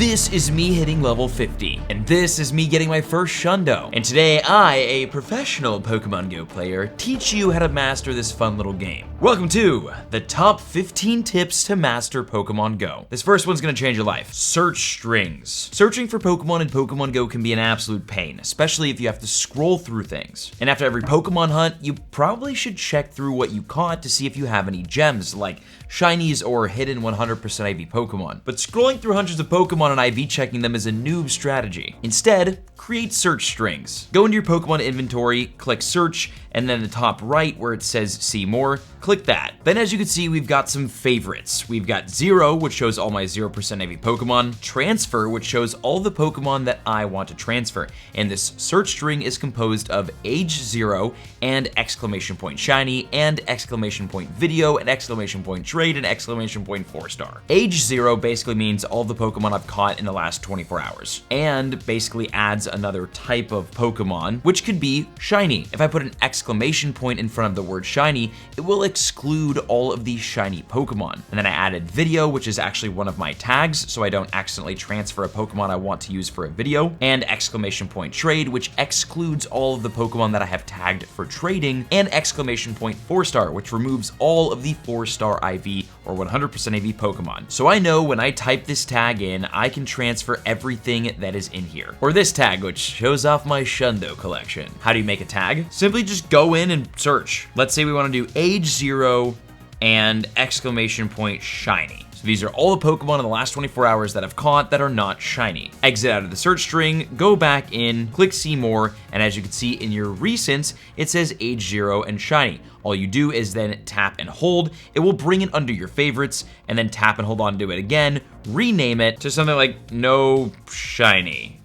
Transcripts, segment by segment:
This is me hitting level 50, and this is me getting my first Shundo. And today I, a professional Pokemon Go player, teach you how to master this fun little game. Welcome to the top 15 tips to master Pokemon Go. This first one's gonna change your life. Search strings. Searching for Pokemon in Pokemon Go can be an absolute pain, especially if you have to scroll through things. And after every Pokemon hunt, you probably should check through what you caught to see if you have any gems, like shinies or hidden 100% IV Pokemon. But scrolling through hundreds of Pokemon and IV checking them is a noob strategy. Instead, create search strings. Go into your Pokemon inventory, click search, and then the top right where it says see more, click that. Then as you can see, we've got some favorites. We've got Zero, which shows all my 0% IV Pokemon, Transfer, which shows all the Pokemon that I want to transfer. And this search string is composed of age 0 and exclamation point shiny and exclamation point video and exclamation point trade and exclamation point 4-star. Age 0 basically means all the Pokemon I've caught in the last 24 hours and basically adds another type of Pokemon, which could be shiny. If I put an exclamation point in front of the word shiny, it will exclude all of these shiny Pokemon. And then I added video, which is actually one of my tags, so I don't accidentally transfer a Pokemon I want to use for a video, and exclamation point trade, which excludes all of the Pokemon that I have tagged for trading, and exclamation point 4-star, which removes all of the 4-star IV or 100% IV Pokemon. So I know when I type this tag in, I can transfer everything that is in here. Or this tag, which shows off my Shundo collection. How do you make a tag? Simply just go in and search. Let's say we want to do age 0 and exclamation point shiny. So these are all the Pokemon in the last 24 hours that I've caught that are not shiny. Exit out of the search string, go back in, click see more, and as you can see in your recents, it says age 0 and shiny. All you do is then tap and hold. It will bring it under your favorites, and then tap and hold on to it again, rename it to something like no shiny.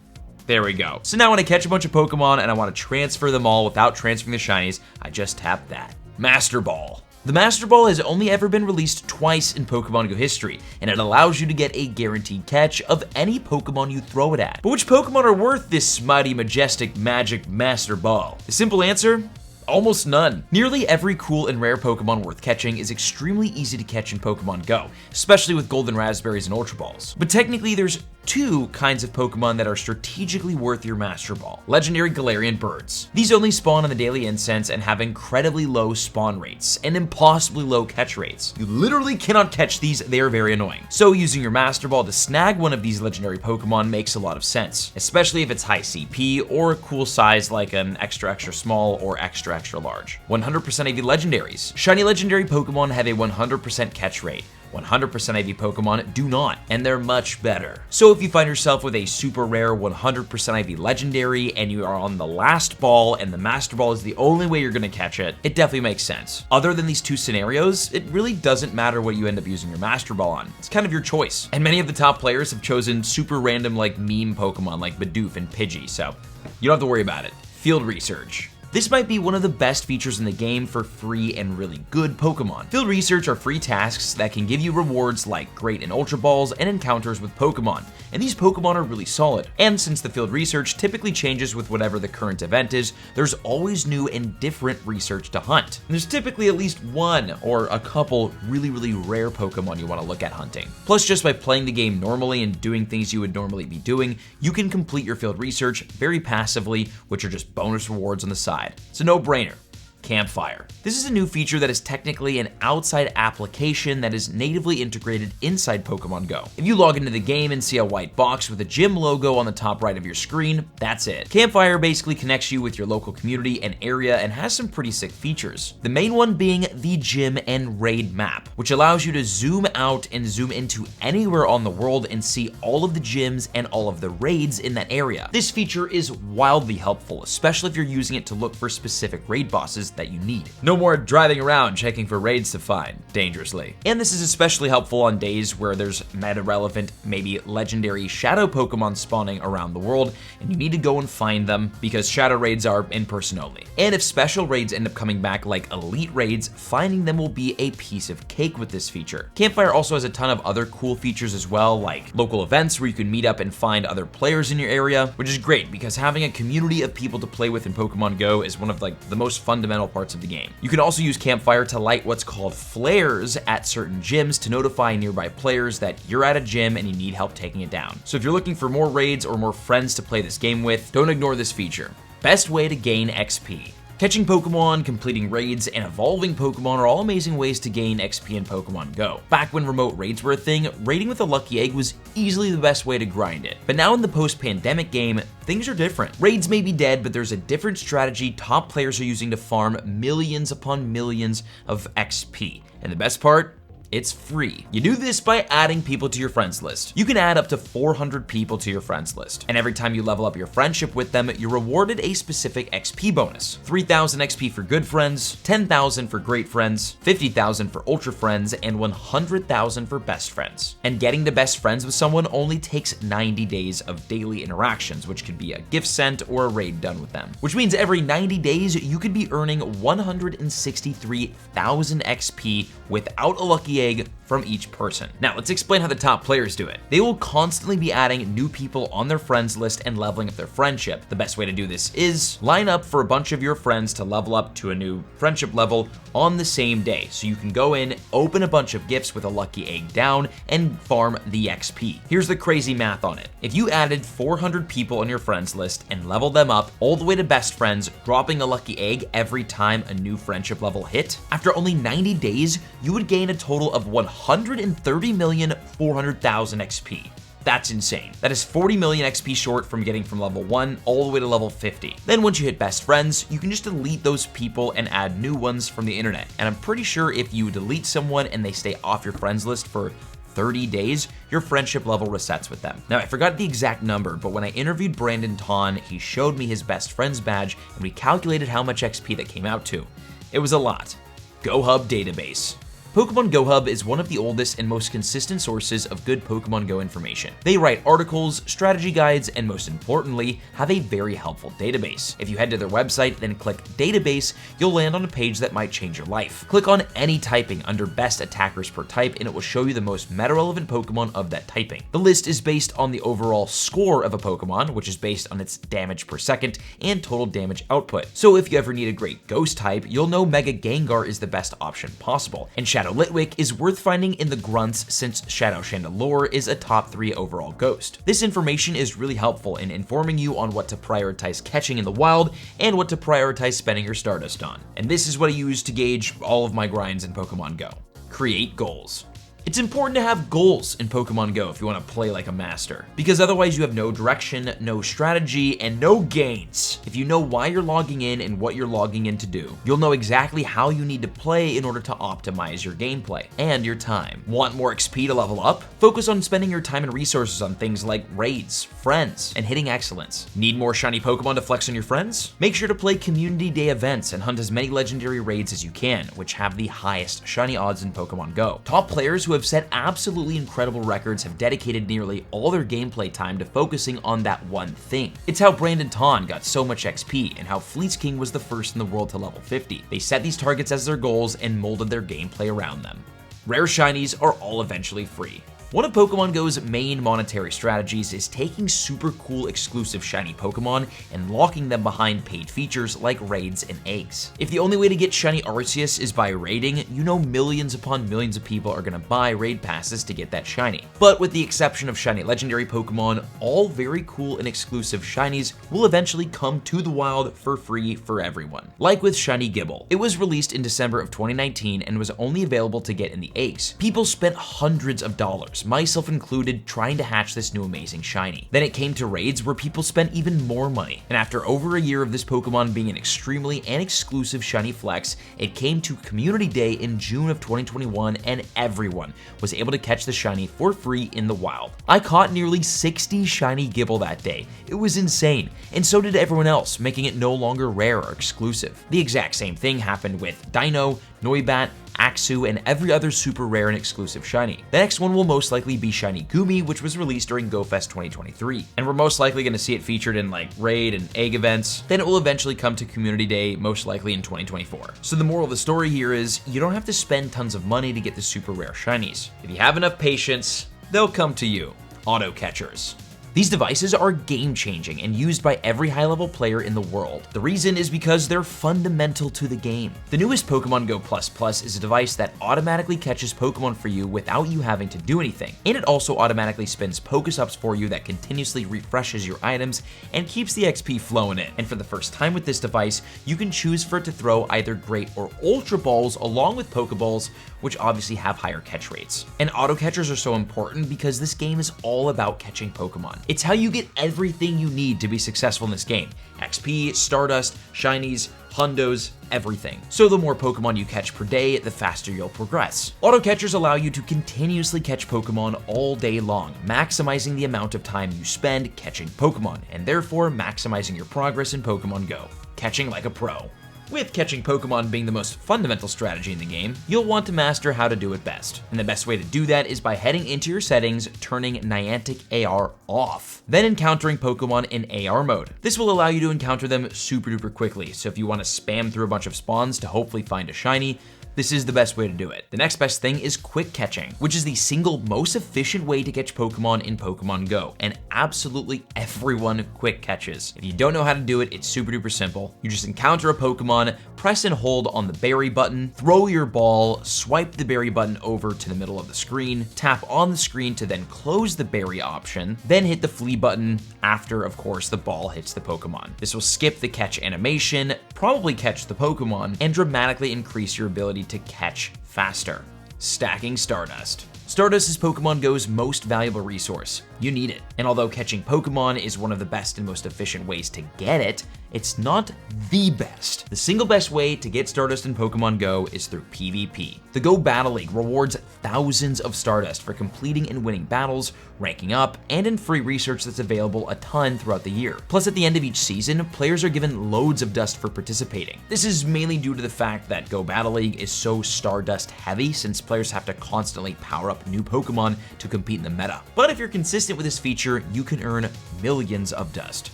There we go. So now when I catch a bunch of Pokemon and I want to transfer them all without transferring the shinies, I just tap that. Master Ball. The Master Ball has only ever been released twice in Pokemon Go history, and it allows you to get a guaranteed catch of any Pokemon you throw it at. But which Pokemon are worth this mighty, majestic, magic Master Ball? The simple answer? Almost none. Nearly every cool and rare Pokemon worth catching is extremely easy to catch in Pokemon Go, especially with Golden Raspberries and Ultra Balls. But technically there's two kinds of Pokemon that are strategically worth your Master Ball. Legendary Galarian birds. These only spawn on the Daily Incense and have incredibly low spawn rates and impossibly low catch rates. You literally cannot catch these, they are very annoying. So using your Master Ball to snag one of these legendary Pokemon makes a lot of sense, especially if it's high CP or a cool size like an extra small or extra large. 100% AV legendaries. Shiny legendary Pokemon have a 100% catch rate. 100% IV Pokemon do not, and they're much better. So if you find yourself with a super rare 100% IV legendary and you are on the last ball and the Master Ball is the only way you're gonna catch it, it definitely makes sense. Other than these two scenarios, it really doesn't matter what you end up using your Master Ball on. It's kind of your choice. And many of the top players have chosen super random like meme Pokemon like Bidoof and Pidgey, so you don't have to worry about it. Field research. This might be one of the best features in the game for free and really good Pokemon. Field research are free tasks that can give you rewards like Great and Ultra Balls and encounters with Pokemon, and these Pokemon are really solid. And since the field research typically changes with whatever the current event is, there's always new and different research to hunt. And there's typically at least one or a couple really rare Pokemon you want to look at hunting. Plus, just by playing the game normally and doing things you would normally be doing, you can complete your field research very passively, which are just bonus rewards on the side. It's a no-brainer. Campfire. This is a new feature that is technically an outside application that is natively integrated inside Pokemon Go. If you log into the game and see a white box with a gym logo on the top right of your screen, that's it. Campfire basically connects you with your local community and area and has some pretty sick features. The main one being the gym and raid map, which allows you to zoom out and zoom into anywhere on the world and see all of the gyms and all of the raids in that area. This feature is wildly helpful, especially if you're using it to look for specific raid bosses that you need. No more driving around checking for raids to find, dangerously. And this is especially helpful on days where there's meta-relevant, maybe legendary shadow Pokemon spawning around the world, and you need to go and find them because shadow raids are in person only. And if special raids end up coming back like elite raids, finding them will be a piece of cake with this feature. Campfire also has a ton of other cool features as well, like local events where you can meet up and find other players in your area, which is great because having a community of people to play with in Pokemon Go is one of like the most fundamental final parts of the game. You can also use Campfire to light what's called flares at certain gyms to notify nearby players that you're at a gym and you need help taking it down. So if you're looking for more raids or more friends to play this game with, don't ignore this feature. Best way to gain XP. Catching Pokemon, completing raids, and evolving Pokemon are all amazing ways to gain XP in Pokemon Go. Back when remote raids were a thing, raiding with a lucky egg was easily the best way to grind it. But now in the post-pandemic game, things are different. Raids may be dead, but there's a different strategy top players are using to farm millions upon millions of XP. And the best part? It's free. You do this by adding people to your friends list. You can add up to 400 people to your friends list, and every time you level up your friendship with them, you're rewarded a specific XP bonus. 3,000 XP for good friends, 10,000 for great friends, 50,000 for ultra friends, and 100,000 for best friends. And getting to best friends with someone only takes 90 days of daily interactions, which could be a gift sent or a raid done with them. Which means every 90 days, you could be earning 163,000 XP without a lucky egg from each person. Now let's explain how the top players do it. They will constantly be adding new people on their friends list and leveling up their friendship. The best way to do this is line up for a bunch of your friends to level up to a new friendship level on the same day. So you can go in, open a bunch of gifts with a lucky egg down, and farm the XP. Here's the crazy math on it. If you added 400 people on your friends list and leveled them up all the way to best friends, dropping a lucky egg every time a new friendship level hit, after only 90 days, you would gain a total of 130,400,000 XP. That's insane. That is 40 million XP short from getting from level 1 all the way to level 50. Then once you hit best friends, you can just delete those people and add new ones from the internet. And I'm pretty sure if you delete someone and they stay off your friends list for 30 days, your friendship level resets with them. Now, I forgot the exact number, but when I interviewed Brandon Ton, he showed me his best friends badge and we calculated how much XP that came out to. It was a lot. Gohub database. Pokemon Gohub is one of the oldest and most consistent sources of good Pokemon Go information. They write articles, strategy guides, and most importantly, have a very helpful database. If you head to their website, then click Database, you'll land on a page that might change your life. Click on any typing under Best Attackers per type, and it will show you the most meta-relevant Pokemon of that typing. The list is based on the overall score of a Pokemon, which is based on its damage per second and total damage output. So if you ever need a great Ghost type, you'll know Mega Gengar is the best option possible, and Shadow Litwick is worth finding in the grunts since Shadow Chandelure is a top 3 overall ghost. This information is really helpful in informing you on what to prioritize catching in the wild and what to prioritize spending your Stardust on. And this is what I use to gauge all of my grinds in Pokemon Go. Create goals. It's important to have goals in Pokemon Go if you want to play like a master, because otherwise you have no direction, no strategy, and no gains. If you know why you're logging in and what you're logging in to do, you'll know exactly how you need to play in order to optimize your gameplay and your time. Want more XP to level up? Focus on spending your time and resources on things like raids, friends, and hitting excellence. Need more shiny Pokemon to flex on your friends? Make sure to play Community Day events and hunt as many legendary raids as you can, which have the highest shiny odds in Pokemon Go. Top players who have set absolutely incredible records have dedicated nearly all their gameplay time to focusing on that one thing. It's how Brandon Ton got so much XP and how Fleets King was the first in the world to level 50. They set these targets as their goals and molded their gameplay around them. Rare shinies are all eventually free. One of Pokemon Go's main monetary strategies is taking super cool exclusive shiny Pokemon and locking them behind paid features like raids and eggs. If the only way to get shiny Arceus is by raiding, you know millions upon millions of people are gonna buy raid passes to get that shiny. But with the exception of shiny legendary Pokemon, all very cool and exclusive shinies will eventually come to the wild for free for everyone. Like with shiny Gible. It was released in December of 2019 and was only available to get in the eggs. People spent hundreds of dollars, myself included, trying to hatch this new amazing shiny. Then it came to raids where people spent even more money. And after over a year of this Pokemon being an extremely and exclusive shiny flex, it came to Community Day in June of 2021 and everyone was able to catch the shiny for free in the wild. I caught nearly 60 shiny Gible that day. It was insane, and so did everyone else, making it no longer rare or exclusive. The exact same thing happened with Dino, Noibat, Axu, and every other super rare and exclusive shiny. The next one will most likely be shiny Gumi, which was released during GoFest 2023. And we're most likely going to see it featured in like raid and egg events. Then it will eventually come to Community Day, most likely in 2024. So the moral of the story here is you don't have to spend tons of money to get the super rare shinies. If you have enough patience, they'll come to you. Auto catchers. These devices are game-changing and used by every high-level player in the world. The reason is because they're fundamental to the game. The newest Pokémon Go++ is a device that automatically catches Pokémon for you without you having to do anything, and it also automatically spins Pokésups for you that continuously refreshes your items and keeps the XP flowing in. And for the first time with this device, you can choose for it to throw either Great or Ultra Balls along with Pokeballs, which obviously have higher catch rates. And auto catchers are so important because this game is all about catching Pokémon. It's how you get everything you need to be successful in this game. XP, Stardust, Shinies, Hundos, everything. So the more Pokemon you catch per day, the faster you'll progress. Auto catchers allow you to continuously catch Pokemon all day long, maximizing the amount of time you spend catching Pokemon, and therefore maximizing your progress in Pokemon Go. Catching like a pro. With catching Pokemon being the most fundamental strategy in the game, you'll want to master how to do it best. And the best way to do that is by heading into your settings, turning Niantic AR off, then encountering Pokemon in AR mode. This will allow you to encounter them super duper quickly, so if you want to spam through a bunch of spawns to hopefully find a shiny, this is the best way to do it. The next best thing is quick catching, which is the single most efficient way to catch Pokemon in Pokemon Go, and absolutely everyone quick catches. If you don't know how to do it, it's super duper simple. You just encounter a Pokemon, press and hold on the berry button, throw your ball, swipe the berry button over to the middle of the screen, tap on the screen to then close the berry option, then hit the flee button after, of course, the ball hits the Pokemon. This will skip the catch animation, probably catch the Pokemon, and dramatically increase your ability to catch faster. Stacking Stardust. Stardust is Pokemon Go's most valuable resource. You need it. And although catching Pokemon is one of the best and most efficient ways to get it, it's not the best. The single best way to get Stardust in Pokemon Go is through PvP. The Go Battle League rewards thousands of Stardust for completing and winning battles, ranking up, and in free research that's available a ton throughout the year. Plus, at the end of each season, players are given loads of dust for participating. This is mainly due to the fact that Go Battle League is so Stardust heavy, since players have to constantly power up new Pokemon to compete in the meta. But if you're consistent with this feature, you can earn millions of dust.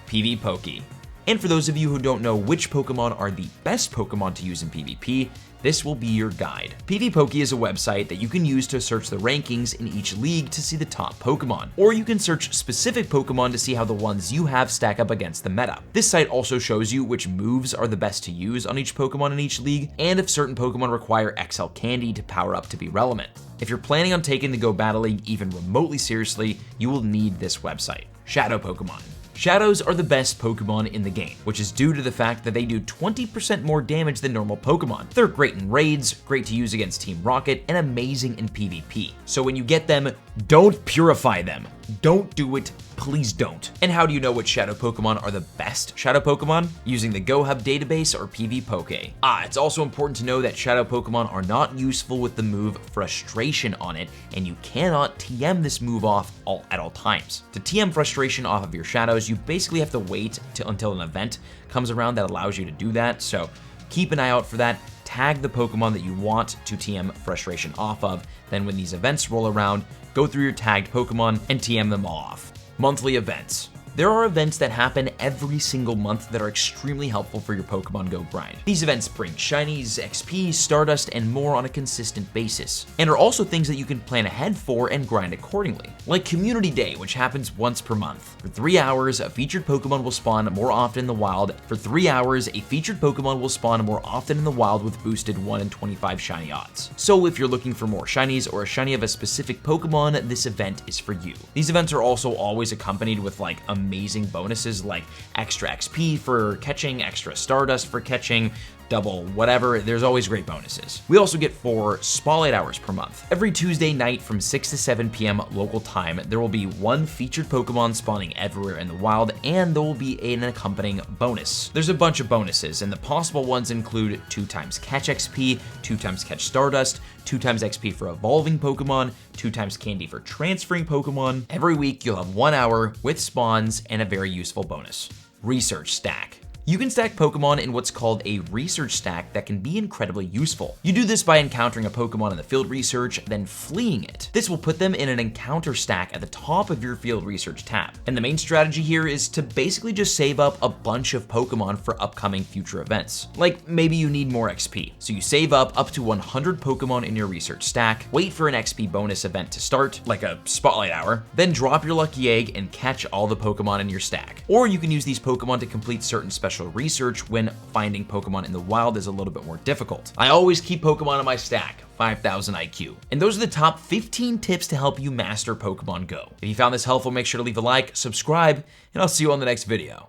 PvPoke. And for those of you who don't know which Pokemon are the best Pokemon to use in PvP, this will be your guide. PvPoke is a website that you can use to search the rankings in each league to see the top Pokemon, or you can search specific Pokemon to see how the ones you have stack up against the meta. This site also shows you which moves are the best to use on each Pokemon in each league, and if certain Pokemon require XL Candy to power up to be relevant. If you're planning on taking the Go Battle League even remotely seriously, you will need this website. Shadow Pokemon. Shadows are the best Pokemon in the game, which is due to the fact that they do 20% more damage than normal Pokemon. They're great in raids, great to use against Team Rocket, and amazing in PvP. So when you get them, don't purify them. Don't do it, please don't. And how do you know which Shadow Pokemon are the best Shadow Pokemon? Using the Gohub database or PvPoke. It's also important to know that Shadow Pokemon are not useful with the move Frustration on it, and you cannot TM this move off at all times. To TM Frustration off of your Shadows, you basically have to wait until an event comes around that allows you to do that, so keep an eye out for that. Tag the Pokemon that you want to TM Frustration off of, then when these events roll around, go through your tagged Pokemon and TM them all off. Monthly events. There are events that happen every single month that are extremely helpful for your Pokemon Go grind. These events bring shinies, XP, Stardust, and more on a consistent basis, and are also things that you can plan ahead for and grind accordingly. Like Community Day, which happens once per month. For 3 hours, a featured Pokemon will spawn more often in the wild. For 3 hours, a featured Pokemon will spawn more often in the wild with boosted 1 in 25 shiny odds. So if you're looking for more shinies or a shiny of a specific Pokemon, this event is for you. These events are also always accompanied with like amazing bonuses like extra XP for catching, extra Stardust for catching, double whatever. There's always great bonuses. We also get 4 Spotlight hours per month. Every Tuesday night from 6 to 7 p.m. local time, there will be 1 featured Pokemon spawning everywhere in the wild, and there will be an accompanying bonus. There's a bunch of bonuses, and the possible ones include 2 times catch XP, 2 times catch Stardust, 2 times XP for evolving Pokemon, 2 times candy for transferring Pokemon. Every week you'll have 1 hour with spawns and a very useful bonus. Research stack. You can stack Pokemon in what's called a research stack that can be incredibly useful. You do this by encountering a Pokemon in the field research, then fleeing it. This will put them in an encounter stack at the top of your field research tab. And the main strategy here is to basically just save up a bunch of Pokemon for upcoming future events. Like maybe you need more XP. So you save up to 100 Pokemon in your research stack, wait for an XP bonus event to start, like a Spotlight Hour, then drop your lucky egg and catch all the Pokemon in your stack. Or you can use these Pokemon to complete certain special research when finding Pokemon in the wild is a little bit more difficult. I always keep Pokemon in my stack, 5,000 IQ. And those are the top 15 tips to help you master Pokemon Go. If you found this helpful, make sure to leave a like, subscribe, and I'll see you on the next video.